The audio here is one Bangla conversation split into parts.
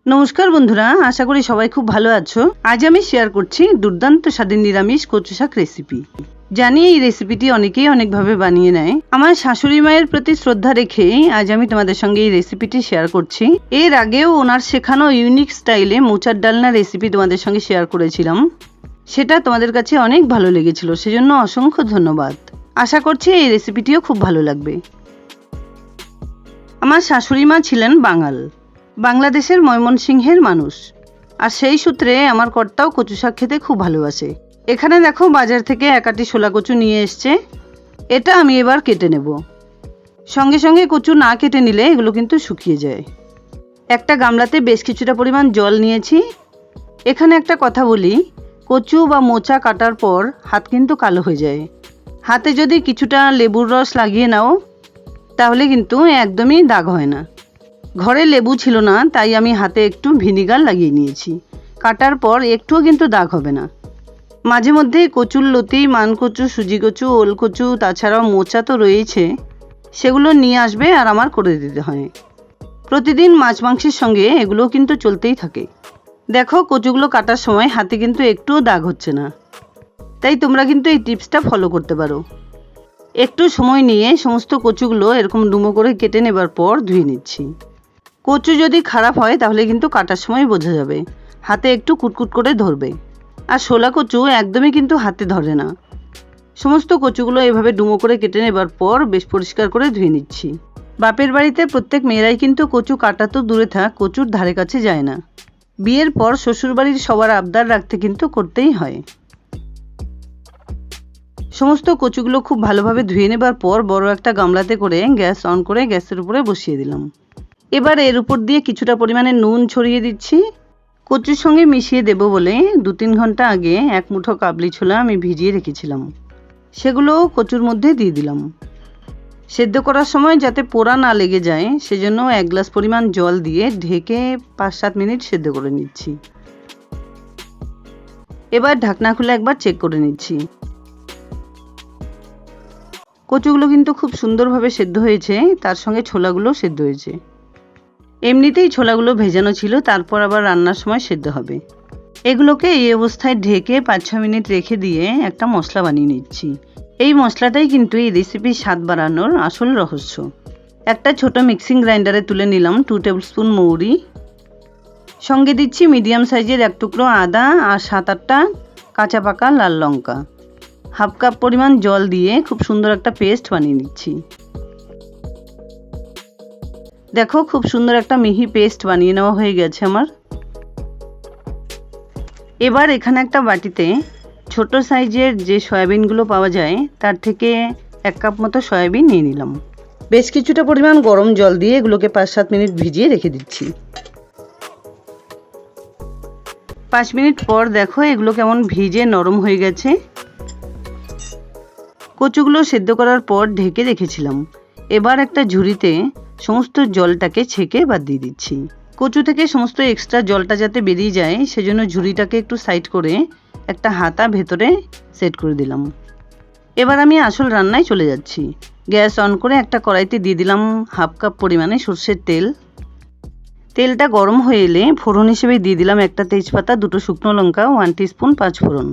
নমস্কার বন্ধুরা, আশা করি সবাই খুব ভালো আছো। আজ আমি শেয়ার করছি দুর্দান্ত স্বাদের নিরামিষ কচু শাক রেসিপি। জানি এই রেসিপিটি অনেকেই অনেকভাবে বানিয়ে নেয়। আমার শাশুড়ি মায়ের প্রতি শ্রদ্ধা রেখেই আজ আমি তোমাদের সঙ্গে এই রেসিপিটি শেয়ার করছি। এর আগেও ওনার শেখানো ইউনিক স্টাইলে মোচার ডালনা রেসিপি তোমাদের সঙ্গে শেয়ার করেছিলাম। সেটা তোমাদের কাছে অনেক ভালো লেগেছিল, সেজন্য অসংখ্য ধন্যবাদ। আশা করছি এই রেসিপিটিও খুব ভালো লাগবে। আমার শাশুড়ি মা ছিলেন বাঙাল, বাংলাদেশের ময়মনসিংহের মানুষ, আর সেই সূত্রে আমার কর্তাও কচু শাক খেতে খুব ভালোবাসে। এখানে দেখো বাজার থেকে এক আটি শোলা কচু নিয়ে এসছে। এটা আমি এবার কেটে নেব। সঙ্গে সঙ্গে কচু না কেটে নিলে এগুলো কিন্তু শুকিয়ে যায়। একটা গামলাতে বেশ কিছুটা পরিমাণ জল নিয়েছি। এখানে একটা কথা বলি, কচু বা মোচা কাটার পর হাত কিন্তু কালো হয়ে যায়। হাতে যদি কিছুটা লেবুর রস লাগিয়ে নাও তাহলে কিন্তু একদমই দাগ হয় না। ঘরে লেবু ছিল না, তাই আমি হাতে একটু ভিনিগার লাগিয়ে নিয়েছি। কাটার পর একটুও কিন্তু দাগ হবে না। মাঝে মধ্যে কচুর লতি, মান কচু, সুজি কচু, ওল কচু, তাছাড়াও মোচা তো রয়েছে, সেগুলো নিয়ে আসবে আর আমার করে দিতে হয়। প্রতিদিন মাছ মাংসের সঙ্গে এগুলো কিন্তু চলতেই থাকে। দেখো কচুগুলো কাটার সময় হাতে কিন্তু একটুও দাগ হচ্ছে না, তাই তোমরা কিন্তু এই টিপসটা ফলো করতে পারো। একটু সময় নিয়ে সমস্ত কচুগুলো এরকম ডুমো করে কেটে নেবার পর ধুয়ে নিচ্ছি। কচু যদি খারাপ হয় তাহলে কিন্তু কাটার সময় বোঝা যাবে, হাতে একটু কুটকুট করে ধরবে। আর শোলা কচু একদমই কিন্তু হাতে ধরে না। সমস্ত কচুগুলো এভাবে ডুমো করে কেটে নেবার পর বেশ পরিষ্কার করে ধুয়ে নিচ্ছি। বাপের বাড়িতে প্রত্যেক মেয়েরাই কিন্তু কচু কাটা তো দূরে থাক, কচুর ধারে কাছে যায় না। বিয়ের পর শ্বশুরবাড়ির সবার আবদার রাখতে কিন্তু করতেই হয়। সমস্ত কচুগুলো খুব ভালোভাবে ধুয়ে নেবার পর বড় একটা গামলাতে করে গ্যাস অন করে গ্যাসের উপরে বসিয়ে দিলাম। এবার এর উপর দিয়ে কিছুটা পরিমাণে নুন ছড়িয়ে দিচ্ছি। কচুর সঙ্গে মিশিয়ে দেব বলে 2-3 ঘন্টা আগে এক মুঠো কাবলি ছোলা আমি ভিজিয়ে রেখেছিলাম, সেগুলো কচুর মধ্যে দিয়ে দিলাম। সেদ্ধ করার সময় যাতে পোড়া না লেগে যায় সেজন্য 1 গ্লাস পরিমাণ জল দিয়ে ঢেকে 5-7 মিনিট সেদ্ধ করে নিচ্ছি। এবার ঢাকনা খুলে একবার চেক করে নিচ্ছি। কচুগুলো কিন্তু খুব সুন্দরভাবে সেদ্ধ হয়েছে, তার সঙ্গে ছোলাগুলো সেদ্ধ হয়েছে। এমনিতেই ছোলাগুলো ভেজানো ছিল, তারপর আবার রান্নার সময় সেদ্ধ হবে। এগুলোকে এই অবস্থায় ঢেকে 5-6 মিনিট রেখে দিয়ে একটা মশলা বানিয়ে নিচ্ছি। এই মশলাটাই কিন্তু এই রেসিপির স্বাদ বাড়ানোর আসল রহস্য। একটা ছোট মিক্সিং গ্রাইন্ডারে তুলে নিলাম 2 টেবিল স্পুন মৌরি, সঙ্গে দিচ্ছি মিডিয়াম সাইজের 1 টুকরো আদা আর 7-8টা কাঁচা পাকা লাল লঙ্কা। হাফ কাপ পরিমাণ জল দিয়ে খুব সুন্দর একটা পেস্ট বানিয়ে নিচ্ছি। দেখো খুব সুন্দর একটা মিহি পেস্ট বানিয়ে নেওয়া হয়ে গেছে আমার। এবার এখানে একটা বাটিতে ছোট সাইজের যে সয়াবিনগুলো পাওয়া যায় তার থেকে 1 কাপ মতো সয়াবিন নিয়ে নিলাম। বেশ কিছুটা পরিমাণ গরম জল দিয়ে এগুলোকে 5-7 মিনিট ভিজিয়ে রেখে দিচ্ছি। 5 মিনিট পর দেখো এগুলো কেমন ভিজে নরম হয়ে গেছে। কচুগুলো সেদ্ধ করার পর ঢেকে রেখেছিলাম। এবার একটা ঝুড়িতে সমস্ত জলটাকে ছেঁকে বাদ দিয়ে দিচ্ছি। কচু থেকে সমস্ত এক্সট্রা জলটা যাতে বেরিয়ে যায় সেজন্য ঝুড়িটাকে একটু সাইড করে একটা হাতা ভেতরে সেট করে দিলাম। এবার আমি আসল রান্নায় চলে যাচ্ছি। গ্যাস অন করে একটা কড়াইতে দিয়ে দিলাম হাফ কাপ পরিমাণে সর্ষের তেল। তেলটা গরম হয়ে এলে ফোড়ন হিসেবে দিয়ে দিলাম একটা তেজপাতা, 2টো শুকনো লঙ্কা, 1 টিস্পুন পাঁচফোড়ন।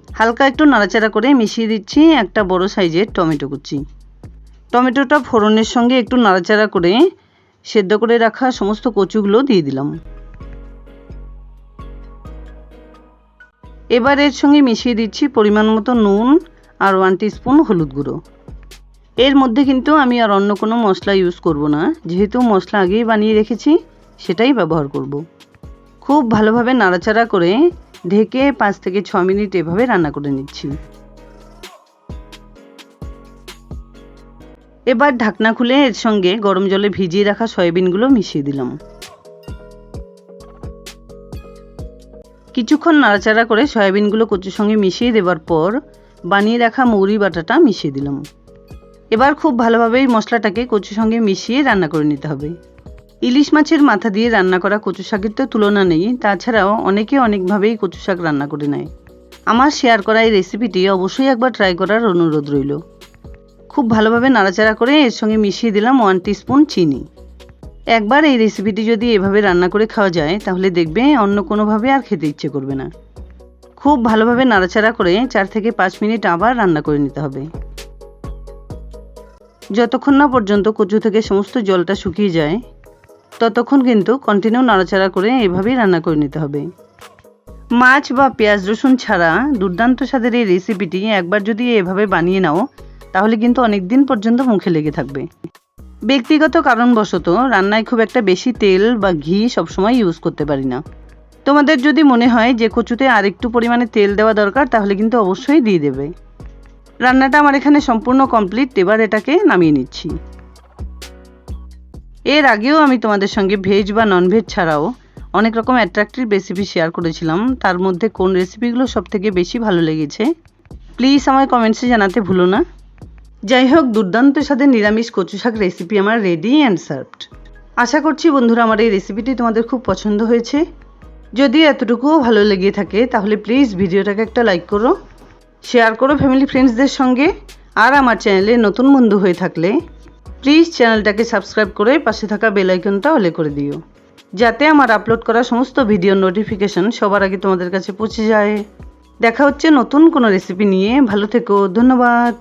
হালকা একটু নাড়াচাড়া করে মিশিয়ে দিচ্ছি একটা বড় সাইজের টমেটো কুচি। টমেটোটা ফোড়নের সঙ্গে একটু নাড়াচাড়া করে সেদ্ধ করে রাখা সমস্ত কচুগুলো দিয়ে দিলাম। এবার এর সঙ্গে মিশিয়ে দিচ্ছি পরিমাণ মতো নুন আর 1 টিস্পুন হলুদ গুঁড়ো। এর মধ্যে কিন্তু আমি আর অন্য কোনো মশলা ইউজ করব না, যেহেতু মশলা আগেই বানিয়ে রেখেছি সেটাই ব্যবহার করব। খুব ভালোভাবে নাড়াচাড়া করে ঢেকে 5 থেকে 6 মিনিট এভাবে রান্না করে নিচ্ছি। এবার ঢাকনা খুলে এর সঙ্গে গরম জলে ভিজিয়ে রাখা সয়াবিনগুলো মিশিয়ে দিলাম। কিছুক্ষণ নাড়াচাড়া করে সয়াবিনগুলো কচুর সঙ্গে মিশিয়ে দেওয়ার পর বানিয়ে রাখা মৌরি বাটাটা মিশিয়ে দিলাম। এবার খুব ভালোভাবে এই মশলাটাকে কচুর সঙ্গে মিশিয়ে রান্না করে নিতে হবে। ইলিশ মাছের মাথা দিয়ে রান্না করা কচু শাকের তো তুলনা নেই, তাছাড়াও অনেকে অনেকভাবেই কচু শাক রান্না করে নেয়। আমার শেয়ার করা এই রেসিপিটি অবশ্যই একবার ট্রাই করার অনুরোধ রইল। খুব ভালোভাবে নাড়াচাড়া করে এর সঙ্গে মিশিয়ে দিলাম 1 টিস্পুন চিনি। একবার এই রেসিপিটি যদি এভাবে রান্না করে খাওয়া যায় তাহলে দেখবে অন্য কোনোভাবে আর খেতে ইচ্ছে করবে না। খুব ভালোভাবে নাড়াচাড়া করে 4 থেকে 5 মিনিট আবার রান্না করে নিতে হবে, যতক্ষণ না পর্যন্ত কচু থেকে সমস্ত জলটা শুকিয়ে যায় ততক্ষণ কিন্তু কন্টিনিউ নাড়াচাড়া করে এভাবেই রান্না করে নিতে হবে। মাছ বা পেঁয়াজ রসুন ছাড়া দুর্দান্ত স্বাদের এই রেসিপিটি একবার যদি এভাবে বানিয়ে নাও তাহলে কিন্তু অনেক দিন পর্যন্ত মুখে লেগে থাকবে। ব্যক্তিগত কারণবশত রান্নায় খুব একটা বেশি তেল বা ঘি সবসময় ইউজ করতে পারি না। তোমাদের যদি মনে হয় যে কচুতে আর একটু পরিমাণে তেল দেওয়া দরকার তাহলে কিন্তু অবশ্যই দিয়ে দেবে। রান্নাটা আমার এখানে সম্পূর্ণ কমপ্লিট, এবার এটাকে নামিয়ে নিচ্ছি। এর আগেও আমি তোমাদের সঙ্গে ভেজ বা ননভেজ ছাড়াও অনেক রকম অ্যাট্রাক্টিভ রেসিপি শেয়ার করেছিলাম। তার মধ্যে কোন রেসিপিগুলো সবথেকে বেশি ভালো লেগেছে প্লিজ আমায় কমেন্টসে জানাতে ভুলো না। যাই হোক, দুর্দান্ত স্বাদের নিরামিষ কচু শাক রেসিপি আমার রেডি অ্যান্ড সার্ভড। আশা করছি বন্ধুরা আমার এই রেসিপিটি তোমাদের খুব পছন্দ হয়েছে। যদি এতটুকুও ভালো লেগে থাকে তাহলে প্লিজ ভিডিওটাকে একটা লাইক করো, শেয়ার করো ফ্যামিলি ফ্রেন্ডসদের সঙ্গে। আর আমার চ্যানেলে নতুন বন্ধু হয়ে থাকলে প্লিজ চ্যানেলটাকে সাবস্ক্রাইব করে পাশে থাকা বেল আইকনটা অলে করে দিও, যাতে আমার আপলোড করা সমস্ত ভিডিওর নোটিফিকেশন সবার আগে তোমাদের কাছে পৌঁছে যায়। দেখা হচ্ছে নতুন কোনো রেসিপি নিয়ে। ভালো থেকো, ধন্যবাদ।